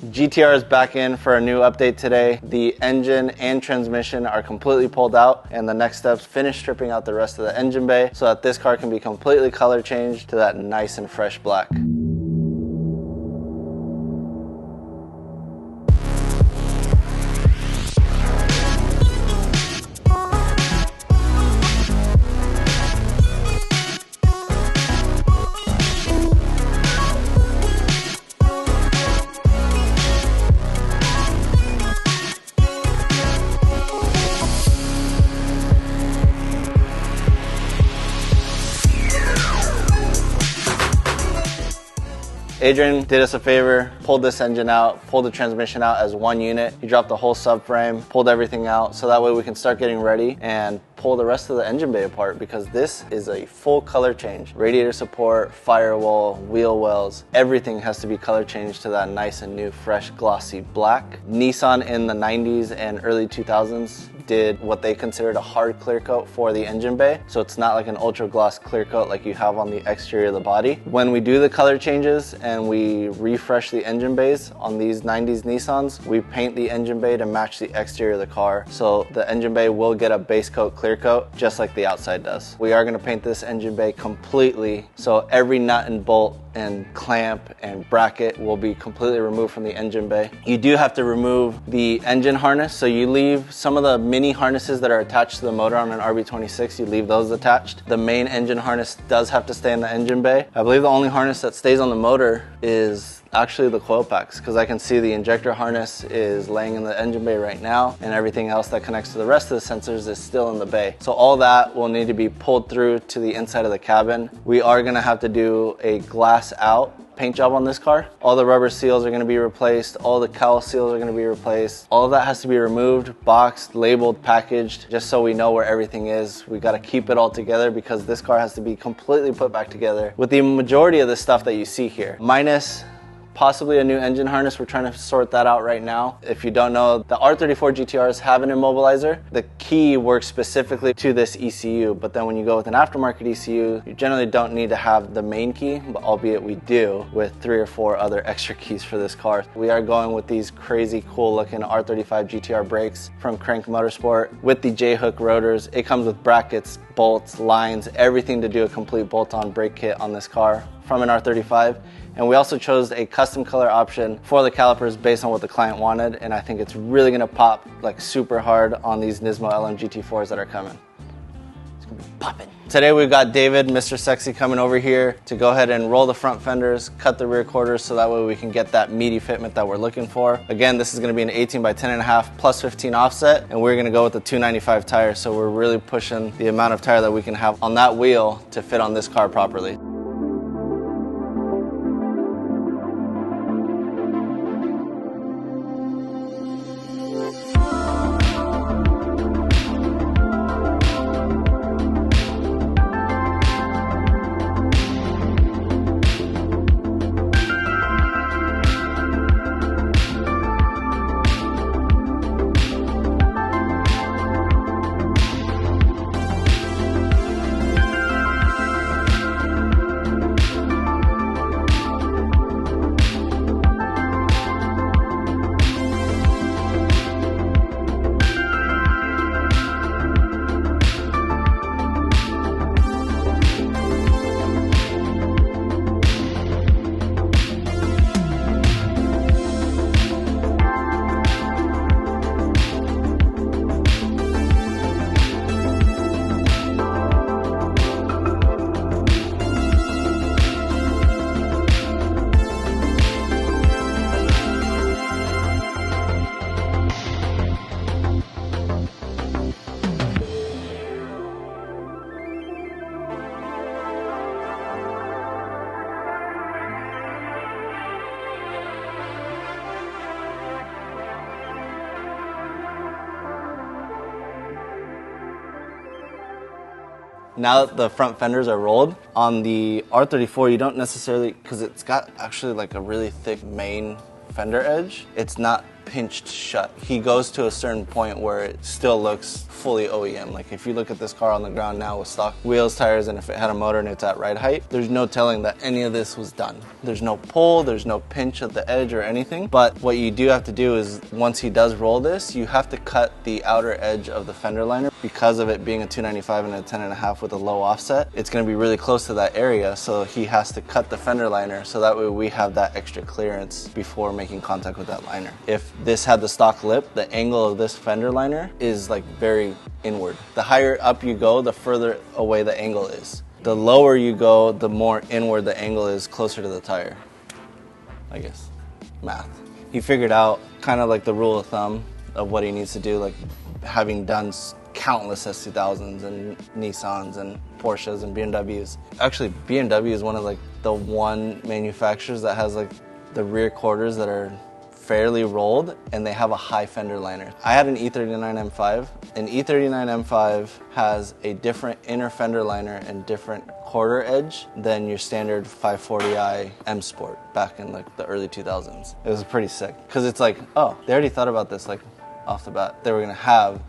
GT-R is back in for a new update today. The engine and transmission are completely pulled out, and the next step's finish stripping out the rest of the engine bay so that this car can be completely color changed to that nice and fresh black. Adrian did us a favor, pulled this engine out, pulled the transmission out as one unit. He dropped the whole subframe, pulled everything out, so that way we can start getting ready and pull the rest of the engine bay apart, because this is a full color change. Radiator support, firewall, wheel wells, everything has to be color changed to that nice and new, fresh, glossy black. Nissan in the 90s and early 2000s did what they considered a hard clear coat for the engine bay, so it's not like an ultra gloss clear coat like you have on the exterior of the body. When we do the color changes and we refresh the engine bays on these 90s Nissans, we paint the engine bay to match the exterior of the car, so the engine bay will get a base coat clear coat just like the outside does. We are going to paint this engine bay completely, so every nut and bolt and clamp and bracket will be completely removed from the engine bay. You do have to remove the engine harness, so you leave some of the mini harnesses that are attached to the motor on an RB26, you leave those attached. The main engine harness does have to stay in the engine bay. I believe the only harness that stays on the motor is actually the coil packs, because I can see the injector harness is laying in the engine bay right now, and everything else that connects to the rest of the sensors is still in the bay. So all that will need to be pulled through to the inside of the cabin. We are going to have to do a glass out paint job on this car. All the rubber seals are going to be replaced, all the cowl seals are going to be replaced. All of that has to be removed, boxed, labeled, packaged, just so we know where everything is. We got to keep it all together because this car has to be completely put back together with the majority of the stuff that you see here, minus possibly a new engine harness. We're trying to sort that out right now. If you don't know, the R34 GT-Rs have an immobilizer. The key works specifically to this ECU, but then when you go with an aftermarket ECU, you generally don't need to have the main key, but albeit we do with 3 or 4 other extra keys for this car. We are going with these crazy cool looking R35 GT-R brakes from Crank Motorsport with the J-hook rotors. It comes with brackets, bolts, lines, everything to do a complete bolt-on brake kit on this car from an R35. And we also chose a custom color option for the calipers based on what the client wanted, and I think it's really gonna pop like super hard on these NISMO LMGT4s that are coming. It's gonna be popping. Today we've got David, Mr. Sexy, coming over here to go ahead and roll the front fenders, cut the rear quarters, so that way we can get that meaty fitment that we're looking for. Again, this is gonna be an 18 by 10.5 plus 15 offset, and we're gonna go with the 295 tire, so we're really pushing the amount of tire that we can have on that wheel to fit on this car properly. Now that the front fenders are rolled, on the R34 you don't necessarily, because it's got actually like a really thick main fender edge, it's not pinched shut. He goes to a certain point where it still looks fully OEM. Like if you look at this car on the ground now with stock wheels, tires, and if it had a motor and it's at ride height, there's no telling that any of this was done. There's no pull, there's no pinch at the edge or anything. But what you do have to do is, once he does roll this, you have to cut the outer edge of the fender liner. Because of it being a 295 and a 10.5 with a low offset, it's going to be really close to that area, so he has to cut the fender liner so that way we have that extra clearance before making contact with that liner. If this had the stock lip, the angle of this fender liner is like very inward. The higher up you go, the further away the angle is. The lower you go, the more inward the angle is, closer to the tire. I guess. Math. He figured out kind of like the rule of thumb of what he needs to do, like having done countless S2000s and Nissans and Porsches and BMWs. Actually, BMW is one of like the one manufacturers that has like the rear quarters that are fairly rolled and they have a high fender liner. I had an E39 M5. An E39 M5 has a different inner fender liner and different quarter edge than your standard 540i M Sport back in like the early 2000s. It was pretty sick because it's like, oh, they already thought about this like off the bat. They were gonna have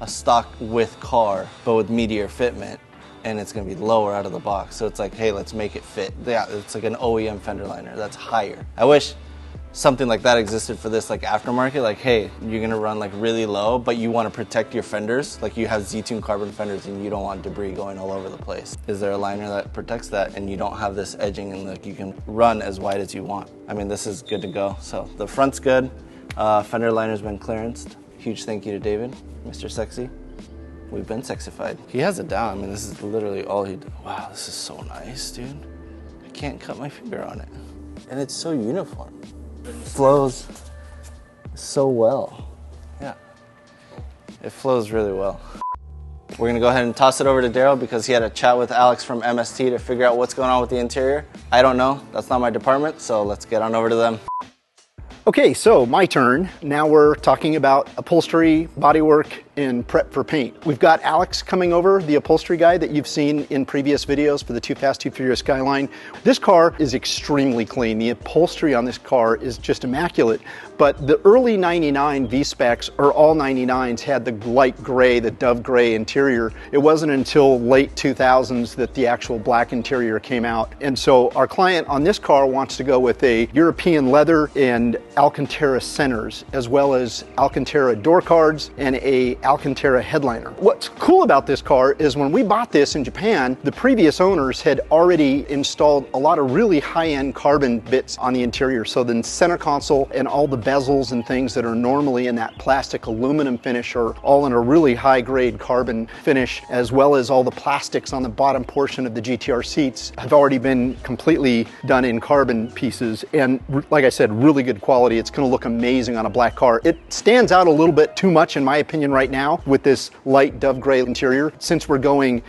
a stock with car but with meatier fitment, and it's gonna be lower out of the box. So it's like, hey, let's make it fit. Yeah, it's like an OEM fender liner that's higher. I wish something like that existed for this like aftermarket, like, hey, you're gonna run like really low, but you wanna protect your fenders. Like you have Z-Tune carbon fenders and you don't want debris going all over the place. Is there a liner that protects that and you don't have this edging and like you can run as wide as you want? I mean, this is good to go. So the front's good. Fender liner's been clearanced. Huge thank you to David, Mr. Sexy. We've been sexified. He has it down. I mean, this is literally all he did. Wow, this is so nice, dude. I can't cut my finger on it. And it's so uniform. Flows so well. Yeah, it flows really well. We're gonna go ahead and toss it over to Daryl because he had a chat with Alex from MST to figure out what's going on with the interior. I don't know, that's not my department, so let's get on over to them. Okay, so my turn. Now we're talking about upholstery, bodywork, and prep for paint. We've got Alex coming over, the upholstery guy that you've seen in previous videos for the Too Fast, Too Furious Skyline. This car is extremely clean. The upholstery on this car is just immaculate, but the early 99 V-Specs, or all 99s, had the light gray, the dove gray interior. It wasn't until late 2000s that the actual black interior came out. And so our client on this car wants to go with a European leather and Alcantara centers, as well as Alcantara door cards and a Alcantara headliner. What's cool about this car is when we bought this in Japan, the previous owners had already installed a lot of really high-end carbon bits on the interior. So the center console and all the bezels and things that are normally in that plastic aluminum finish are all in a really high-grade carbon finish, as well as all the plastics on the bottom portion of the GT-R seats have already been completely done in carbon pieces. And like I said, really good quality. It's going to look amazing on a black car. It stands out a little bit too much in my opinion right now with this light dove gray interior. Since we're going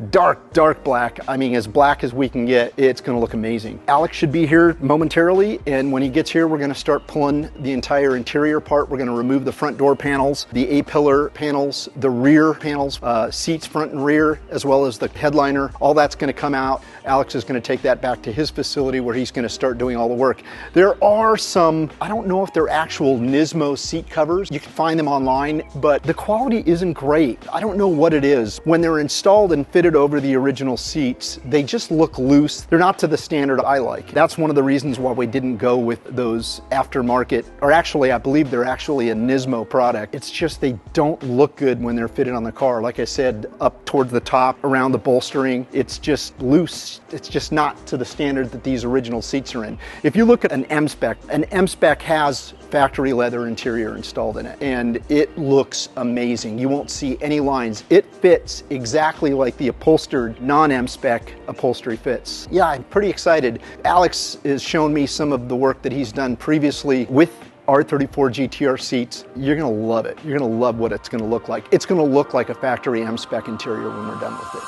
dark black, I mean as black as we can get, it's going to look amazing. Alex should be here momentarily, and when he gets here we're going to start pulling the entire interior apart. We're going to remove the front door panels, the A-pillar panels, the rear panels, seats front and rear, as well as the headliner. All that's going to come out. Alex is going to take that back to his facility where he's going to start doing all the work. There are some, I don't know if they're actual NISMO seat covers. You can find them online, but the quality isn't great. I don't know what it is. When they're installed and fitted over the original seats, they just look loose. They're not to the standard I like. That's one of the reasons why we didn't go with those aftermarket, or actually I believe they're actually a NISMO product. It's just they don't look good when they're fitted on the car. Like I said, up towards the top, around the bolstering, it's just loose. It's just not to the standard that these original seats are in. If you look at an M-Spec has factory leather interior installed in it, and it looks amazing. You won't see any lines. It fits exactly like the upholstered non-M-Spec upholstery fits. Yeah, I'm pretty excited. Alex has shown me some of the work that he's done previously with R34 GT-R seats. You're gonna love it. You're gonna love what it's gonna look like. It's gonna look like a factory M-Spec interior when we're done with it.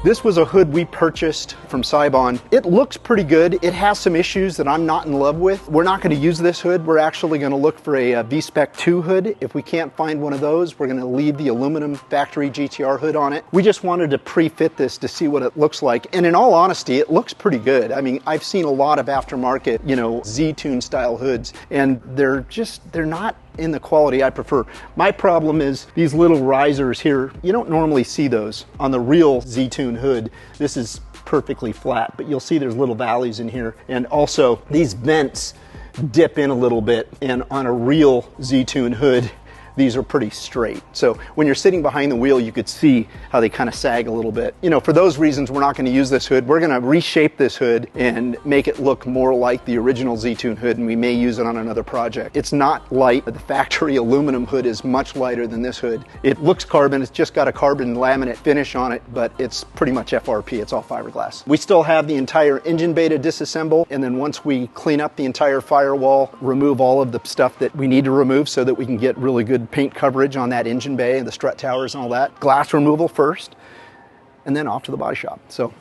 This was a hood we purchased from Saibon. It looks pretty good. It has some issues that I'm not in love with. We're not going to use this hood. We're actually going to look for a V-Spec 2 hood. If we can't find one of those, we're going to leave the aluminum factory GT-R hood on it. We just wanted to pre-fit this to see what it looks like. And in all honesty, it looks pretty good. I mean, I've seen a lot of aftermarket, you know, Z-Tune style hoods, and they're not in the quality I prefer. My problem is these little risers here. You don't normally see those on the real Z-Tune hood. This is perfectly flat, but you'll see there's little valleys in here. And also these vents dip in a little bit, and on a real Z-Tune hood, these are pretty straight. So when you're sitting behind the wheel, you could see how they kind of sag a little bit. You know, for those reasons, we're not going to use this hood. We're going to reshape this hood and make it look more like the original Z-Tune hood, and we may use it on another project. It's not light. The factory aluminum hood is much lighter than this hood. It looks carbon. It's just got a carbon laminate finish on it, but it's pretty much FRP. It's all fiberglass. We still have the entire engine bay to disassemble, and then once we clean up the entire firewall, remove all of the stuff that we need to remove so that we can get really good paint coverage on that engine bay and the strut towers and all that. Glass removal first, and then off to the body shop. So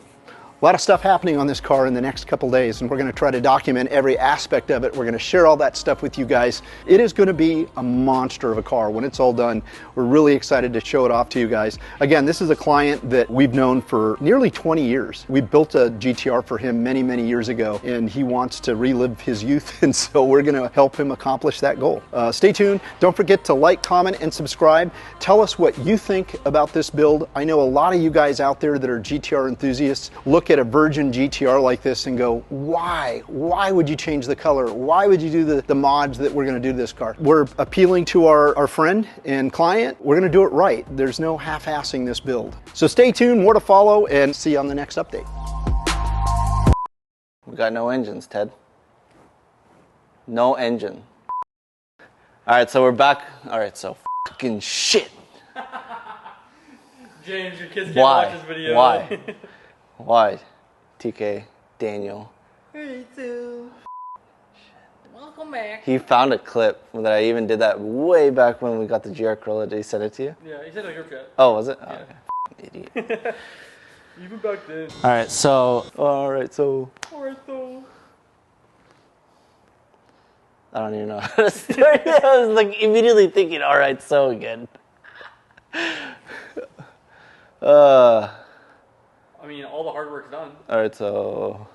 a lot of stuff happening on this car in the next couple days, and we're going to try to document every aspect of it. We're going to share all that stuff with you guys. It is going to be a monster of a car when it's all done. We're really excited to show it off to you guys. Again, this is a client that we've known for nearly 20 years. We built a GT-R for him many, many years ago, and he wants to relive his youth, and so we're going to help him accomplish that goal. Stay tuned. Don't forget to like, comment, and subscribe. Tell us what you think about this build. I know a lot of you guys out there that are GT-R enthusiasts look at a virgin GT-R like this and go, why? Why would you change the color? Why would you do the mods that we're going to do to this car? We're appealing to our friend and client. We're going to do it right. There's no half-assing this build. So stay tuned, more to follow, and see you on the next update. We got no engines, Ted. No engine. All right, so we're back. All right, so fucking shit. James, your kids can't Why? watch this video. Why? Why? TK, Daniel. Hey, too. Welcome back. He found a clip that I even did that way back when we got the GR Corolla. Did he send it to you? Yeah, he said it on your chat. Oh, was it? Oh, Yeah. okay. Idiot. Even back then. All right, so. Alright, though. I don't even know how to start. I was like immediately thinking, all right, so again. I mean, all the hard work's done. All right, so.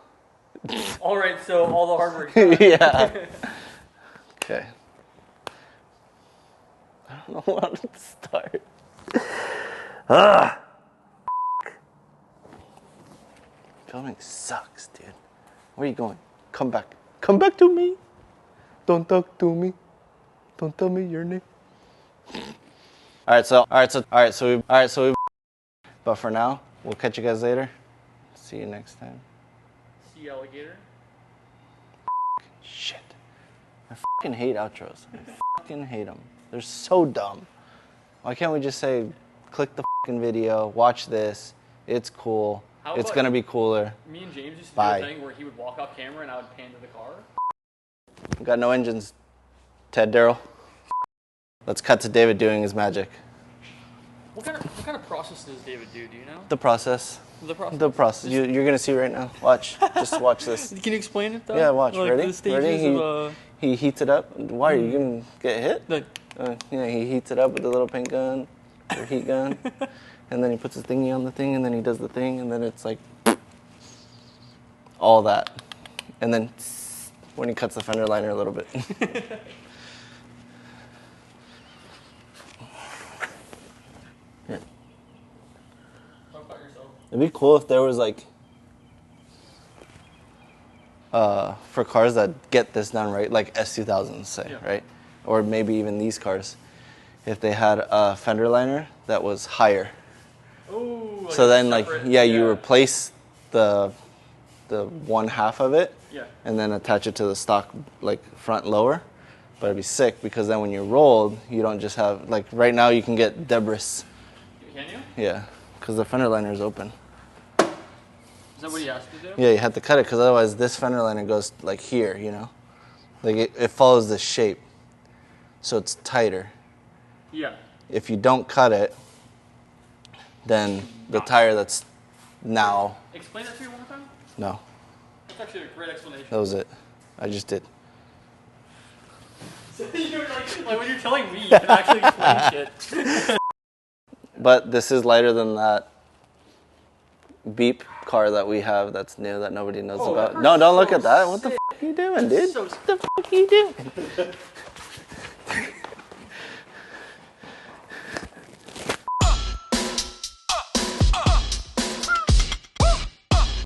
Alright, so all the hard work's done. Yeah. Okay. I don't know how to start. Filming sucks, dude. Where are you going? Come back. Come back to me. Don't talk to me. Don't tell me your name. All right, so we. But for now, we'll catch you guys later. See you next time. See alligator. Shit. I fucking hate outros. I fucking hate them. They're so dumb. Why can't we just say, click the fucking video, watch this, it's cool, it's gonna be cooler. Me and James used to Bye. do a thing where he would walk off camera and I would pan to the car. We got no engines. Ted, Daryl. Let's cut to David doing his magic. What kind of process does David do? Do you know? The process. The process. The process. You're gonna see right now. Watch. Just watch this. Can you explain it though? Yeah, watch. Like Ready? The stages He heats it up. Why are you gonna get hit? Like, Yeah, he heats it up with the little paint gun, or heat gun, and then he puts his thingy on the thing, and then he does the thing, and then it's like all that, and then when he cuts the fender liner a little bit. Yeah. talk about yourself. It'd be cool if there was like, for cars that get this done right, like S2000s, say, Yeah. right? Or maybe even these cars, if they had a fender liner that was higher. Ooh. Like So then, like, separate- yeah, you replace the one half of it, Yeah. and then attach it to the stock, like front lower. But it'd be sick because then when you're rolled, you don't just have, like, right now you can get debris. Can you? Yeah, because the fender liner is open. Is that what he has to do? Yeah, you have to cut it because otherwise this fender liner goes like here, you know? Like it follows this shape. So it's tighter. Yeah. If you don't cut it, then the tire that's now. Explain that to me one more time. No, That's actually a great explanation. that was it. I just did. You're like when you're telling me, you can actually explain shit. But this is lighter than that beep car that we have that's new that nobody knows about. No, don't look at that. What the f*** are you doing, dude? So what the f*** are you doing?